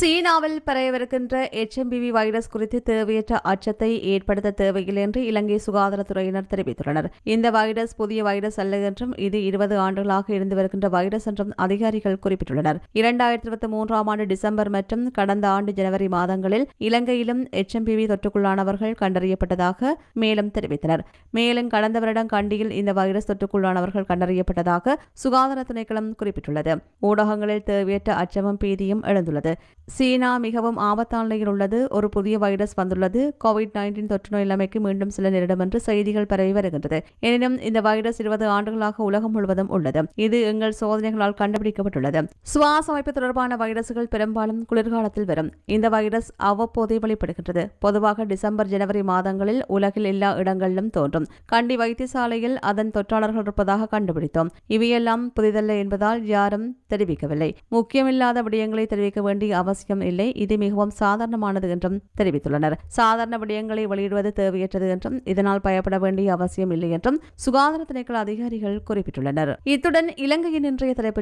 சீனாவில் பரவவிருக்கின்ற HMPV virus குறித்து தேவையற்ற அச்சத்தை ஏற்படுத்த தேவையில்லை என்று இலங்கை சுகாதாரத்துறையினர் தெரிவித்துள்ளனர். இந்த வைரஸ் புதிய வைரஸ் அல்ல என்றும் இது 20 ஆண்டுகளாக இருந்து வருகின்ற வைரஸ் என்றும் அதிகாரிகள் குறிப்பிட்டுள்ளனர். 2023 ஆண்டு டிசம்பர் மற்றும் கடந்த ஆண்டு ஜனவரி மாதங்களில் இலங்கையிலும் HMPV தொற்றுக்குள்ளானவர்கள் கண்டறியப்பட்டதாக மேலும் தெரிவித்தனர். மேலும் கடந்த வருடம் கண்டியில் இந்த வைரஸ் தொற்றுக்குள்ளானவர்கள் கண்டறியப்பட்டதாக சுகாதார திணைக்களம் குறிப்பிட்டுள்ளது. ஊடகங்களில் தேவையற்ற அச்சமும் பீதியும் எழுந்துள்ளது. சீனா மிகவும் ஆபத்தான நிலையில் உள்ளது. ஒரு புதிய வைரஸ் வந்துள்ளது. COVID-19 தொற்று நோய் நிலைமைக்கு மீண்டும் சில நேரிடும் என்று செய்திகள் பரவி வருகின்றது. எனினும் இந்த வைரஸ் 20 ஆண்டுகளாக உலகம் முழுவதும் உள்ளது. இது எங்கள் சோதனைகளால் கண்டுபிடிக்கப்பட்டுள்ளது. சுவாச அமைப்பு தொடர்பான வைரசுகள் பெரும்பாலும் குளிர்காலத்தில் வரும். இந்த வைரஸ் அவ்வப்போதே வெளிப்படுகின்றது. பொதுவாக டிசம்பர் ஜனவரி மாதங்களில் உலகில் எல்லா இடங்களிலும் தோன்றும். கண்டி வைத்தியசாலையில் அதன் தொற்றாளர்கள் இருப்பதாக கண்டுபிடித்தோம். இவையெல்லாம் புதிதல்ல என்பதால் யாரும் தெரிவிக்கவில்லை. முக்கியமில்லாத விடயங்களை தெரிவிக்க வேண்டிய அவசியம் இல்லை. இது மிகவும் சாதாரணமானது என்றும் தெரிவித்துள்ளனர். சாதாரண விடயங்களை வெளியிடுவது தேவையற்றது என்றும் இதனால் பயப்பட வேண்டிய அவசியம் இல்லை என்றும் சுகாதார திணைக்கள அதிகாரிகள் குறிப்பிட்டுள்ளனர். இத்துடன் இலங்கையின் இன்றைய தலைப்புச்